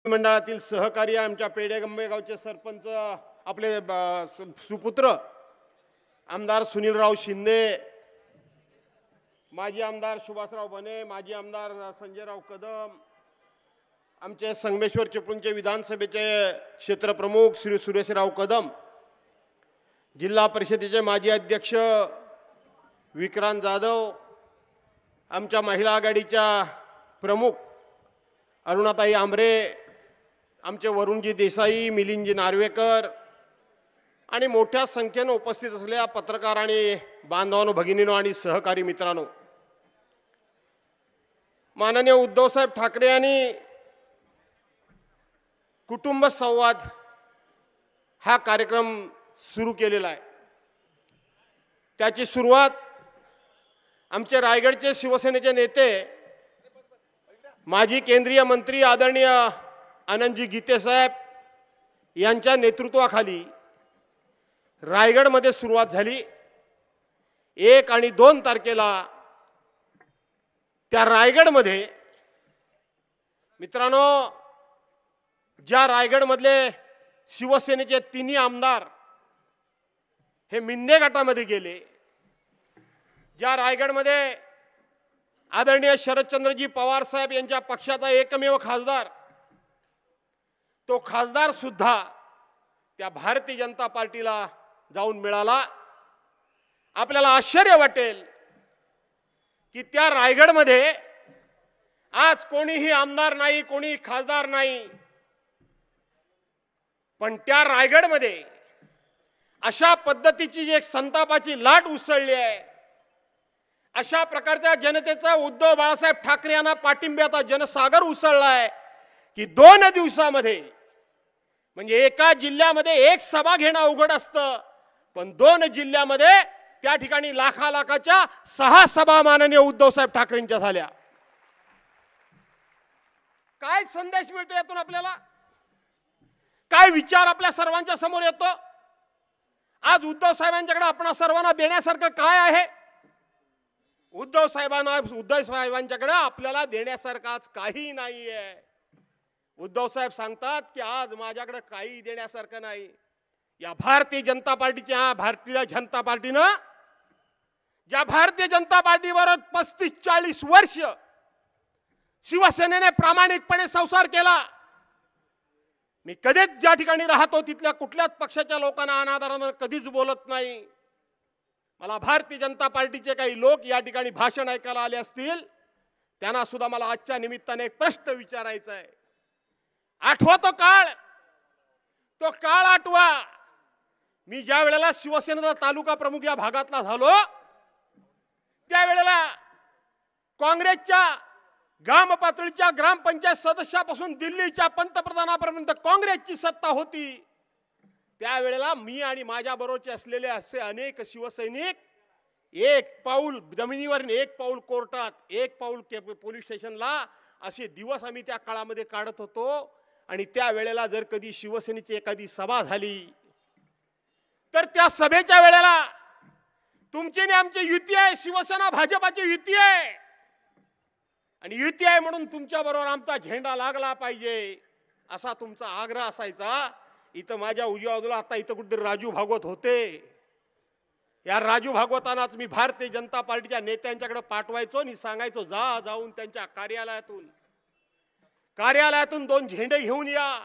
मंडळातील सहकारी आमच्या पेडेगंबे गावचे सरपंच आपले सुपुत्र आमदार सुनीलराव शिंदे, माजी आमदार सुभाषराव बने, माजी आमदार संजयराव कदम, आमचे संगमेश्वर चिपळूणचे विधानसभेचे क्षेत्रप्रमुख श्री सुरेशराव कदम, जिल्हा परिषदेचे माजी अध्यक्ष विक्रांत जाधव, आमच्या महिला आघाडीच्या प्रमुख अरुणाताई आंबरे, आमचे वरुणजी देसाई, मिलिंदजी नार्वेकर आणि मोठ्या संख्येने उपस्थित असलेल्या पत्रकार आणि बांधवांनो, भगिनींनो आणि सहकारी मित्रांनो, माननीय उद्धवसाहेब ठाकरे यांनी कुटुंब संवाद हा कार्यक्रम सुरू केलेला आहे। त्याची सुरुवात आमचे रायगडचे शिवसेनेचे नेते माजी केंद्रीय मंत्री आदरणीय आनंदजी गीते साहेब यांच्या नेतृत्वाखाली रायगडमध्ये सुरुवात झाली। 1 आणि 2 तारखेला त्या रायगडमध्ये मित्रांनो, ज्या रायगडमधले शिवसेनेचे 3 आमदार हे मिंदे गटामध्ये गेले, ज्या रायगडमध्ये आदरणीय शरदचंद्रजी पवार साहेब यांच्या पक्षाचा एकमेव खासदार, तो खासदार सुद्धा त्या भारतीय जनता पार्टीला जाऊन मिळाला। आपल्याला आश्चर्य वाटेल की त्या रायगडमध्ये आज कोणीही आमदार नाही, कोणी खासदार नाही, पण त्या रायगडमध्ये अशा पद्धतीची जी एक संतापाची लाट उसळली आहे, अशा प्रकारच्या जनतेचा उद्धव बाळासाहेब ठाकरे यांना पाठिंब्याचा जनसागर उसळला आहे की 2 दिवसामध्ये, म्हणजे एका जिल्ह्यामध्ये एक सभा घेणं अवघड असतं, पण 2 जिल्ह्यामध्ये त्या ठिकाणी लाखाच्या 6 सभा माननीय उद्धवसाहेब ठाकरेंच्या झाल्या। काय संदेश मिळतो यातून आपल्याला? काय विचार आपल्या सर्वांच्या समोर येतो? आज उद्धव साहेबांच्याकडे आपण सर्वांना देण्यासारखं काय आहे? उद्धव साहेबांच्याकडे आपल्याला देण्यासारखं आज काही नाहीये। उद्धव साहेब सांगतात की आज माझ्याकडे काही देण्यासारखं नाही। या भारतीय जनता पार्टीनं ज्या भारतीय जनता पार्टीवर 35-40 वर्ष शिवसेनेने प्रामाणिकपणे संसार केला, मी कधीच ज्या ठिकाणी राहतो तिथल्या कुठल्याच पक्षाच्या लोकांना अनादराने कधीच बोलत नाही। मला भारतीय जनता पार्टीचे काही लोक या ठिकाणी भाषण ऐकायला आले असतील, त्यांना सुद्धा मला आजच्या निमित्ताने एक प्रश्न विचारायचा आहे। आठवा तो काळ आठवा। मी ज्या वेळेला शिवसेनेचा तालुका प्रमुख या भागातला झालो, त्यावेळेला काँग्रेसच्या ग्राम पातळीच्या ग्रामपंचायत सदस्यापासून दिल्लीच्या पंतप्रधानापर्यंत काँग्रेसची सत्ता होती। त्यावेळेला मी आणि माझ्या बरोबरचे असलेले असे अनेक शिवसैनिक 1 पाऊल जमिनीवर, 1 पाऊल कोर्टात, 1 पाऊल पोलीस स्टेशनला, असे दिवस आम्ही त्या काळामध्ये काढत होतो। आणि त्यावेळेला जर कधी शिवसेनेची एखादी सभा झाली तर त्या सभेच्या वेळेला तुमची आणि आमची युती आहे, शिवसेना भाजपाची युती आहे, आणि युती आहे म्हणून तुमच्या बरोबर आमचा झेंडा लागला पाहिजे असा तुमचा आग्रह असायचा। इथं माझ्या उजव्या बाजूला आता इथं कुठेतरी राजू भागवत होते। या राजू भागवतानाच मी भारतीय जनता पार्टीच्या नेत्यांच्याकडे पाठवायचो आणि सांगायचो, जाऊन त्यांच्या कार्यालयातून 2 झेंडे घेऊन या।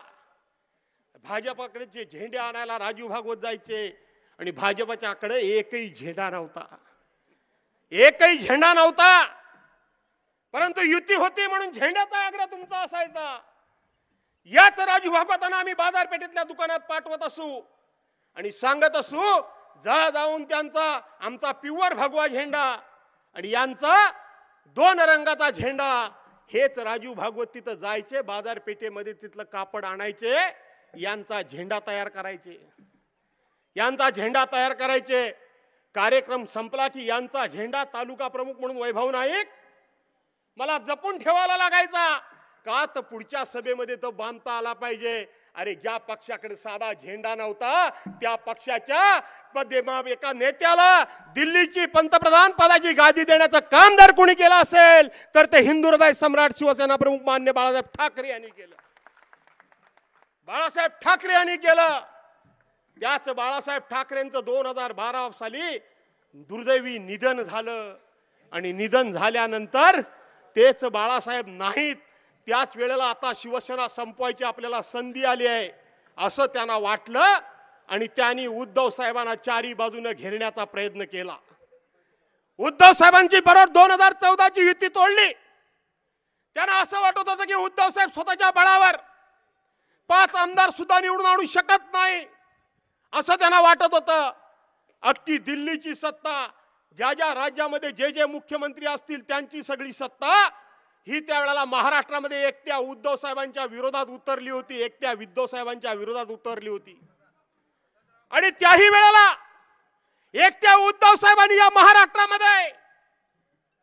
भाजपाकडे जे झेंडे आणायला राजू भागवत जायचे आणि भाजपाच्याकडे एकही झेंडा नव्हता, परंतु युती होती म्हणून झेंड्याचा आग्रह तुमचा असायचा। याच राजू भागवतांना आम्ही बाजारपेठेतल्या दुकानात पाठवत असू आणि सांगत असू, जाऊन त्यांचा आमचा प्युअर भगवा झेंडा आणि यांचा 2 रंगाचा झेंडा, हेच राजू भागवत तिथं जायचे, बाजारपेठेमध्ये तिथलं कापड आणायचे, यांचा झेंडा तयार करायचे। कार्यक्रम संपला की यांचा झेंडा तालुका प्रमुख म्हणून वैभव नाईक मला जपून ठेवायला लागायचा, का तर पुढच्या सभेमध्ये तो बांधता आला पाहिजे। अरे, ज्या पक्षाकडे साधा झेंडा नव्हता त्या पक्षाच्या एका नेत्याला दिल्लीची पंतप्रधान पदाची गादी देण्याचं काम जर कोणी केलं असेल तर ते हिंदू हृदय सम्राट शिवसेना प्रमुख मान्य बाळासाहेब ठाकरे यांनी केलं। बाळासाहेब ठाकरे यांनी केलं. त्याच बाळासाहेब ठाकरेंचं 2012 साली दुर्दैवी निधन झालं आणि निधन झाल्यानंतर तेच बाळासाहेब नाहीत. त्याच वेळेला आता शिवसेना संपवायची आपल्याला संधी आली आहे असं त्यांना वाटलं आणि त्यांनी उद्धव साहेबांना चारी बाजूने घेरण्याचा प्रयत्न केला. उद्धव साहेबांची बरोबर 2014 ची युती तोडली. त्यांना असं वाटत होतं की उद्धव साहेब स्वतःच्या बळावर 5 आमदार सुद्धा निवडून आणू शकत नाही असं त्यांना वाटत होतं. अख्खी दिल्लीची सत्ता, ज्या ज्या राज्यामध्ये जे जे मुख्यमंत्री असतील त्यांची सगळी सत्ता ही त्यावेळेला महाराष्ट्रामध्ये एकट्या उद्धव साहेबांच्या विरोधात उतरली होती, एकट्या उद्धव साहेबांच्या विरोधात उतरली होती. आणि त्याही वेळेला एकट्या उद्धव साहेबांनी या महाराष्ट्रामध्ये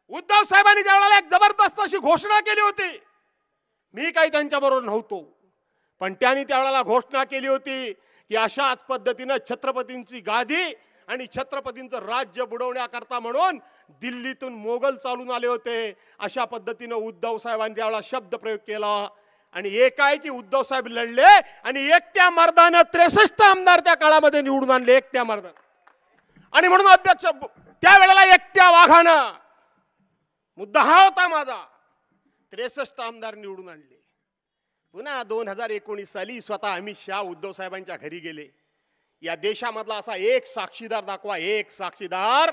उद्धव साहेबांनी त्यावेळेला एक जबरदस्त अशी घोषणा केली होती. मी काही त्यांच्याबरोबर नव्हतो, पण त्यांनी त्यावेळेला घोषणा केली होती की अशाच पद्धतीने छत्रपतींची गादी आणि छत्रपतींचं राज्य बुडवण्याकरता म्हणून दिल्लीतून मोगल चालून आले होते. अशा पद्धतीने उद्धव साहेबांनी त्यावेळेला शब्द प्रयोग केला आणि एकाएकी उद्धव साहेब लढले आणि एकट्या मर्दानं 63 आमदार त्या काळामध्ये निवडून आणले, एकट्या मर्दानं. आणि म्हणून अध्यक्ष त्यावेळेला एकट्या वाघानं, मुद्दा हा होता माझा, 63 आमदार निवडून आणले. पुन्हा 2019 साली स्वतः अमित शहा उद्धव साहेबांच्या घरी गेले. या देशामधला असा एक साक्षीदार दाखवा, एक साक्षीदार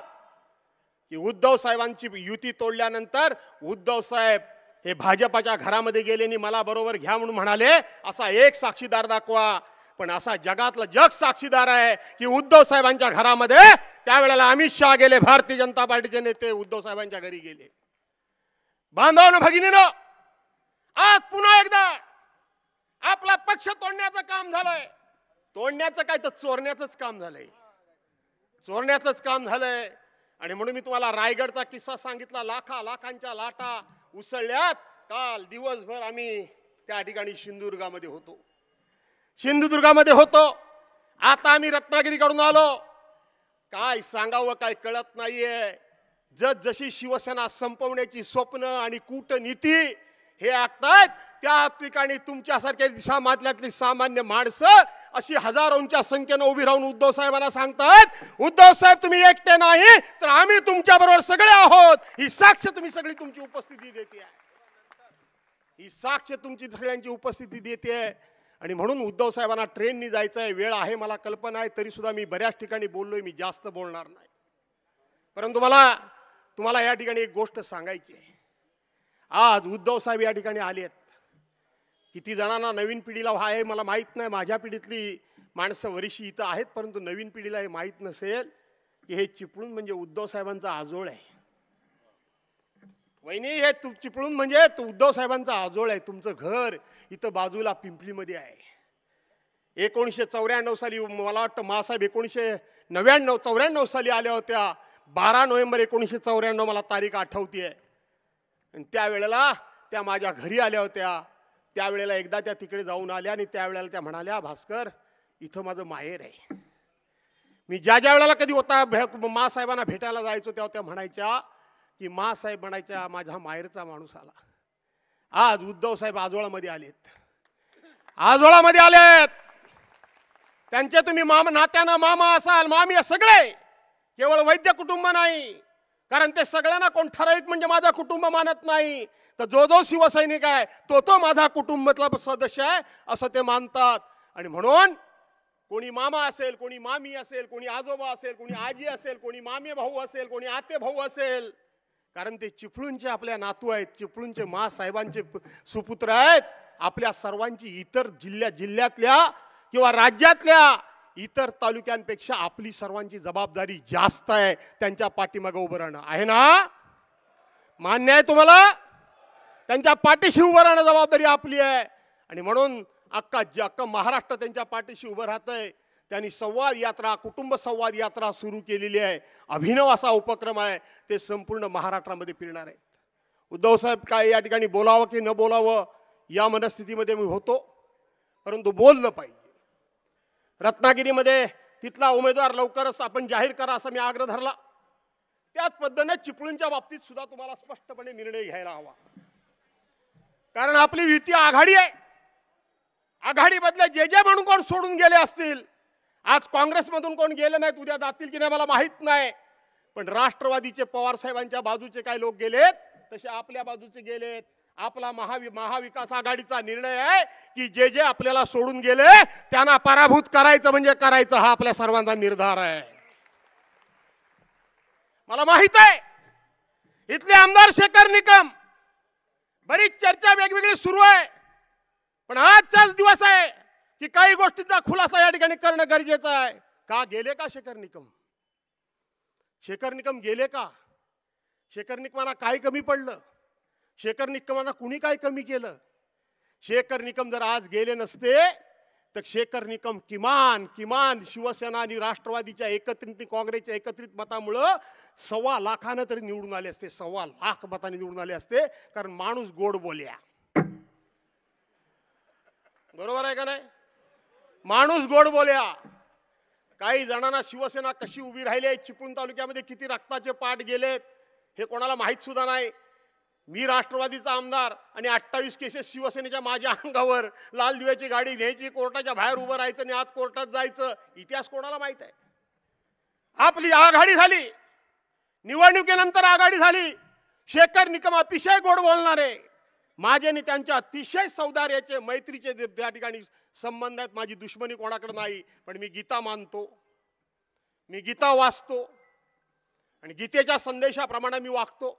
की उद्धव साहेबांची युती तोडल्यानंतर उद्धव साहेब हे भाजपाच्या घरामध्ये गेले आणि मला बरोबर घ्या म्हणून म्हणाले, असा एक साक्षीदार दाखवा. पण असा जगातला जग साक्षीदार आहे की उद्धव साहेबांच्या घरामध्ये त्यावेळेला अमित शहा गेले, भारतीय जनता पार्टीचे नेते उद्धव साहेबांच्या घरी गेले. बांधवांनो भगिनीनो, आज पुन्हा एकदा आपला पक्ष तोडण्याचं काम झालंय. तोडण्याचं काय तर चोरण्याचंच काम झालंय, चोरण्याचंच काम झालंय. आणि म्हणून मी तुम्हाला रायगडचा किस्सा सांगितला. लाखांच्या लाटा उसळल्यात. काल दिवसभर आम्ही त्या ठिकाणी सिंधुदुर्गामध्ये होतो. आता आम्ही रत्नागिरीकडून आलो. काय सांगावं काय कळत नाहीये. जशी शिवसेना संपवण्याची स्वप्न आणि कूटनीती हे आखतायत, त्या ठिकाणी तुमच्यासारख्या समाजातली सामान्य माणसं अशी हजारोंच्या संख्येने उभी राहून उद्धव साहेबांना सांगतायत, उद्धव साहेब तुम्ही एकटे नाही तर आम्ही तुमच्या बरोबर सगळे आहोत. ही साक्ष तुम्ही सगळी तुमची उपस्थिती देते आहे, ही साक्ष तुमची सगळ्यांची उपस्थिती देते. आणि म्हणून उद्धव साहेबांना ट्रेननी जायचं आहे, वेळ आहे मला कल्पना आहे, तरी सुद्धा मी बऱ्याच ठिकाणी बोललोय, मी जास्त बोलणार नाही. परंतु मला तुम्हाला या ठिकाणी एक गोष्ट सांगायची आहे. आज उद्धव साहेब या ठिकाणी आलेत. किती जणांना नवीन पिढीला आहे मला माहित नाही, माझ्या पिढीतली माणसं वरिशी इथं आहेत, परंतु नवीन पिढीला हे माहित नसेल की हे चिपळूण म्हणजे उद्धव साहेबांचा आजोळ आहे. वहिनी, हे चिपळूण म्हणजे उद्धव साहेबांचा आजोळ आहे. तुमचं घर इथं बाजूला पिंपलीमध्ये आहे. 1994 साली मला वाटतं मासाहेब 1994 साली आल्या होत्या. 12 नोव्हेंबर 1994 मला तारीख आठवतीये. आणि त्यावेळेला त्या माझ्या घरी आल्या होत्या. त्यावेळेला एकदा त्या तिकडे जाऊन आल्या आणि त्यावेळेला त्या म्हणाल्या, भास्कर इथं माझं माहेर आहे. मी ज्या वेळेला कधी होता मासाहेबांना भेटायला जायचो तेव्हा त्या म्हणायच्या की मासाहेब म्हणायच्या माझ्या माहेरचा माणूस आला. आज उद्धव साहेब आजोळामध्ये आलेत, आजोळामध्ये आलेत. त्यांचे तुम्ही नात्यानं मामा असाल, मामी सगळे, केवळ वैद्य कुटुंब नाही, कारण ते सगळ्यांना कोण ठराविक म्हणजे माझा कुटुंब मानत नाही. तर जो शिवसैनिक आहे तो माझा कुटुंबातला सदस्य आहे असं ते मानतात. आणि म्हणून कोणी मामा असेल, कोणी मामी असेल, कोणी आजोबा असेल, कोणी आजी असेल, कोणी मामे भाऊ असेल, कोणी आते भाऊ असेल, कारण ते चिपळूणचे आपल्या नातू आहेत, चिपळूणचे साहेबांचे सुपुत्र आहेत. आपल्या सर्वांची इतर जिल्ह्यातल्या किंवा राज्यातल्या इतर तालुक्यांपेक्षा आपली सर्वांची जबाबदारी जास्त आहे. त्यांच्या पाठीमागे उभं राहणं आहे ना, मान्य आहे तुम्हाला? त्यांच्या पाठीशी उभं राहणं जबाबदारी आपली आहे. आणि म्हणून अख्खा महाराष्ट्र त्यांच्या पाठीशी उभं राहतंय. त्यांनी संवाद यात्रा, कुटुंब संवाद यात्रा सुरू केलेली आहे. अभिनव असा उपक्रम आहे, ते संपूर्ण महाराष्ट्रामध्ये फिरणार आहे. उद्धव साहेब काय या ठिकाणी बोलावं की न बोलावं या मनस्थितीमध्ये मी होतो, परंतु बोललं पाहिजे. रत्नागिरीमध्ये तिथला उमेदवार लवकरच आपण जाहीर करा असा मी आग्रह धरला. त्याच पद्धतीने चिपळूणच्या बाबतीत सुद्धा तुम्हाला स्पष्टपणे निर्णय घ्यायला हवा, कारण आपली युती आघाडी आहे. आघाडीमधले जे म्हणून कोण सोडून गेले असतील, आज काँग्रेसमधून कोण गेले नाहीत, उद्या जातील की नाही मला माहित नाही, पण राष्ट्रवादीचे पवार साहेबांच्या बाजूचे काही लोक गेलेत, तसे आपल्या बाजूचे गेलेत. आपला महाविकास आघाडीचा निर्णय आहे की जे आपल्याला सोडून गेले त्यांना पराभूत करायचं म्हणजे करायचं, हा आपल्या सर्वांचा निर्धार आहे. मला माहित आहे इथले आमदार शेखर निकम, बरीच चर्चा वेगवेगळी सुरू आहे, पण आजचाच दिवस आहे की काही गोष्टींचा खुलासा या ठिकाणी करणं गरजेचं आहे. का गेले का शेखर निकम? शेखर निकम गेले का? शेखर निकमांना काय कमी पडलं? शेखर निकमांना कुणी काय कमी केलं? शेखर निकम जर आज गेले नसते तर शेखर निकम किमान शिवसेना आणि राष्ट्रवादीच्या एकत्रित, काँग्रेसच्या एकत्रित मतामुळं 1.25 लाखानं तरी निवडून आले असते. 1.25 लाख मतांनी निवडून आले असते, कारण माणूस गोड बोलया. बरोबर आहे का नाही? माणूस गोड बोलया. काही जणांना शिवसेना कशी उभी राहिली, चिपळूण तालुक्यामध्ये किती रक्ताचे पाठ गेलेत हे कोणाला माहित सुद्धा नाही. मी राष्ट्रवादीचा आमदार आणि 28 केसेस शिवसेनेच्या माझ्या अंगावर, लाल दिव्याची गाडी न्यायची, कोर्टाच्या बाहेर उभं राहायचं आणि आत कोर्टात जायचं, इतिहास कोणाला माहित आहे? आपली आघाडी झाली, निवडणुकीनंतर आघाडी झाली. शेखर निकम अतिशय गोड बोलणारे, माझे आणि त्यांच्या अतिशय सौदार्याचे, मैत्रीचे त्या ठिकाणी संबंध आहेत. माझी दुश्मनी कोणाकडे नाही, पण मी गीता मानतो, मी गीता वाचतो आणि गीतेच्या संदेशाप्रमाणे मी वागतो.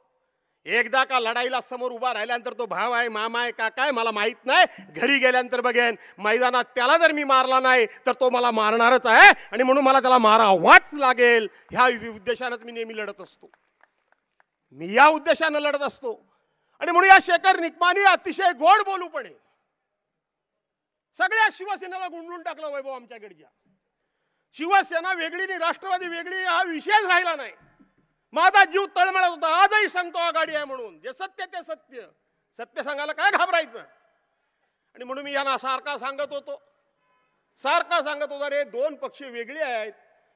एकदा का लढाईला समोर उभा राहिल्यानंतर तो भाव आहे, मामा आहे, काका आहे मला माहित नाही, घरी गेल्यानंतर बघेन. मैदानात त्याला जर मी मारला नाही तर तो मला मारणारच आहे आणि म्हणून मला त्याला मारावाच लागेल. ह्या उद्देशाने मी नेहमी लढत असतो, मी या उद्देशाने लढत असतो. आणि म्हणून या शेखर निकमानी अतिशय गोड बोलूपणे सगळ्या शिवसेनेला गुंडळून टाकलं. वैभव आमच्याकडच्या शिवसेना वेगळी नाही, राष्ट्रवादी वेगळी, हा विषयच राहिला नाही. माझा जीव तळमळत होता. आजही सांगतो आघाडी आहे म्हणून, जे सत्य ते सत्य, सत्य सांगायला काय घाबरायचं. आणि म्हणून मी यांना सारखा सांगत होतो रे, दोन पक्ष वेगळे आहेत,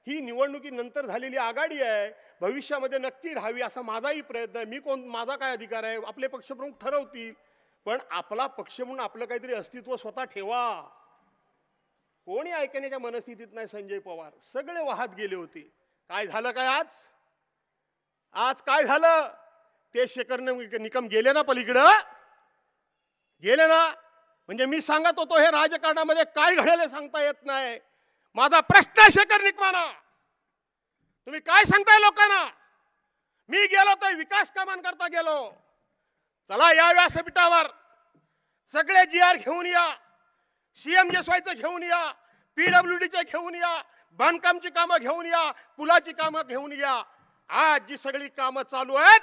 ही निवडणुकीनंतर झालेली आघाडी आहे, भविष्यामध्ये नक्की राहावी असा माझाही प्रयत्न आहे. मी कोण, माझा काय अधिकार आहे? आपले पक्षप्रमुख ठरवतील, पण आपला पक्ष म्हणून आपलं काहीतरी अस्तित्व स्वतः ठेवा. कोणी ऐकण्याच्या मनस्थितीत नाही. संजय पवार सगळे वाहत गेले होते. काय झालं? काय आज काय झालं? ते शेखर निकम गेले ना, पलीकडं गेले ना. म्हणजे मी सांगत होतो हे राजकारणामध्ये काय घडेल सांगता येत नाही. माझा प्रश्न शेखर निकमाना, तुम्ही काय सांगताय लोकांना? मी गेलो तर विकास कामांकरता गेलो. चला या व्यासपीठावर सगळे GR घेऊन या, CMJSYचं घेऊन या, PWDचे घेऊन या, बांधकामची कामं घेऊन या, पुलाची कामं घेऊन या. आज जी सगळी कामं चालू आहेत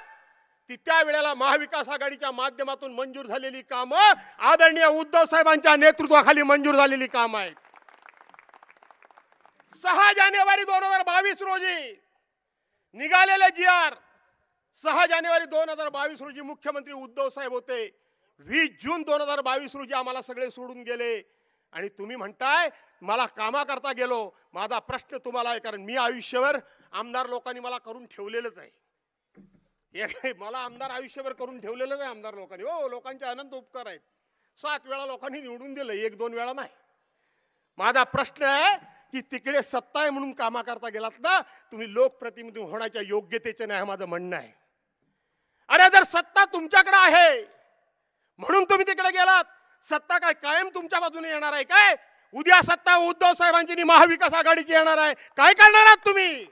ती त्यावेळेला महाविकास आघाडीच्या माध्यमातून मंजूर झालेली कामं, आदरणीय उद्धव साहेबांच्या नेतृत्वाखाली मंजूर झालेली कामं आहेत. 6 जानेवारी 2022 रोजी निघालेले GR, 6 जानेवारी 2022 रोजी मुख्यमंत्री उद्धव साहेब होते. 20 जून 2022 रोजी आम्हाला सगळे सोडून गेले. आणि तुम्ही म्हणताय मला कामाकरता गेलो. माझा प्रश्न तुम्हाला आहे, कारण मी आयुष्यभर आमदार लोकांनी मला करून ठेवलेलंच आहे. मला आमदार आयुष्यभर करून ठेवलेलंच आहे आमदार लोकांनी. हो, लोकांचे अनंत उपकार आहेत. 7 वेळा लोकांनी निवडून दिलं, 1-2 वेळा नाही. माझा प्रश्न आहे की तिकडे सत्ता आहे म्हणून कामाकरता गेलात ना, तुम्ही लोकप्रतिनिधी होण्याच्या योग्यतेचे नाही, माझं म्हणणं आहे. अरे जर सत्ता तुमच्याकडे आहे म्हणून तुम्ही तिकडे गेलात, सत्ता काय कायम तुमच्या बाजूने येणार आहे काय? उद्या सत्ता उद्धव साहेबांची आणि महाविकास आघाडीची येणार आहे, काय करणार आहात तुम्ही?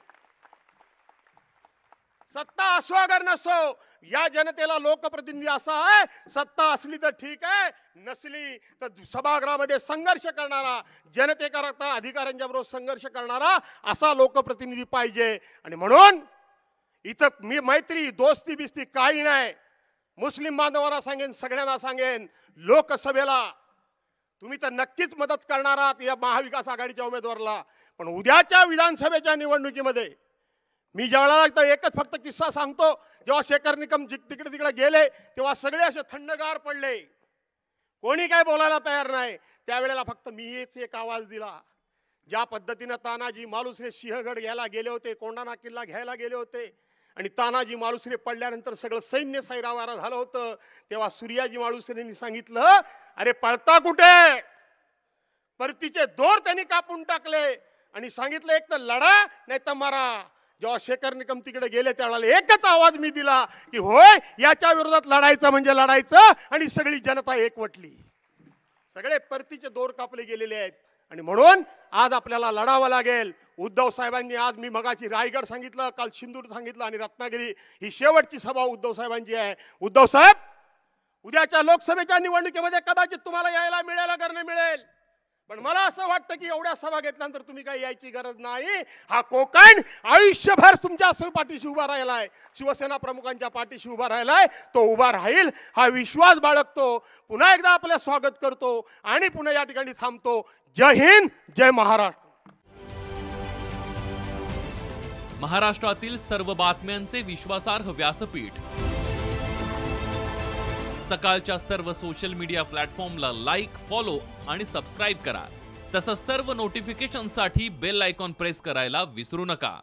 सत्ता असो अगर नसो, या जनतेला लोकप्रतिनिधी असा आहे, सत्ता असली तर ठीक आहे, नसली तर सभागृहामध्ये संघर्ष करणारा, जनतेकरता अधिकाऱ्यांच्या बरोबर संघर्ष करणारा असा लोकप्रतिनिधी पाहिजे. आणि म्हणून इथं मी मैत्री दोस्ती बिस्ती काही नाही. मुस्लिम बांधवांना सांगेन, सगळ्यांना सांगेन, लोकसभेला तुम्ही तर नक्कीच मदत करणार आहात या महाविकास आघाडीच्या उमेदवाराला, पण उद्याच्या विधानसभेच्या निवडणुकीमध्ये मी ज्यावेळेला एकच फक्त किस्सा सांगतो. जेव्हा शेखर निकम तिकडे गेले तेव्हा सगळे असे थंडगार पडले, कोणी काय बोलायला तयार नाही. त्यावेळेला फक्त मी एक आवाज दिला. ज्या पद्धतीने तानाजी मालुसरे सिंहगड घ्यायला गेले होते, कोंढाणा किल्ला घ्यायला गेले होते, आणि तानाजी मालुसरे पडल्यानंतर सगळं सैन्य सैरावारा झालं होतं, तेव्हा सूर्याजी मालुसरेंनी सांगितलं, अरे पळता कुठे? परतीचे दोर त्यांनी कापून टाकले आणि सांगितलं एक तर लढा नाही तर मारा. जेव्हा शेखर निकम तिकडे गेले त्यावेळेला एकच आवाज मी दिला की होय, याच्या विरोधात लढायचं म्हणजे लढायचं. आणि सगळी जनता एकवटली, सगळे परतीचे दोर कापले गेलेले आहेत. आणि म्हणून आज आपल्याला लढावं लागेल. उद्धव साहेबांनी आज मी मगाची रायगड सांगितलं, काल सिंधूर सांगितलं आणि रत्नागिरी ही शेवटची सभा उद्धव साहेबांची आहे. उद्धव साहेब, उद्याच्या लोकसभेच्या निवडणुकीमध्ये कदाचित तुम्हाला यायला मिळेल अगर नाही मिळेल, पण मला असं वाटतं की एवढ्या सभा घेतल्यानंतर तुम्ही काही यायची गरज नाही. हा कोकण आयुष्यभर तुमच्या पाठीशी उभा राहिलाय, शिवसेना प्रमुखांच्या पाठीशी उभा राहिलाय, तो उभा राहील हा विश्वास बाळगतो. पुन्हा एकदा आपलं स्वागत करतो आणि पुन्हा या ठिकाणी थांबतो. जय हिंद, जय महाराष्ट्र. महाराष्ट्रातील सर्व बातम्यांचे विश्वासार्ह व्यासपीठ, सकाळच्या सर्व सोशल मीडिया प्लॅटफॉर्मला लाईक, फॉलो आणि सबस्क्राईब करा. तसंच सर्व नोटिफिकेशनसाठी बेल आयकॉन प्रेस करायला विसरू नका.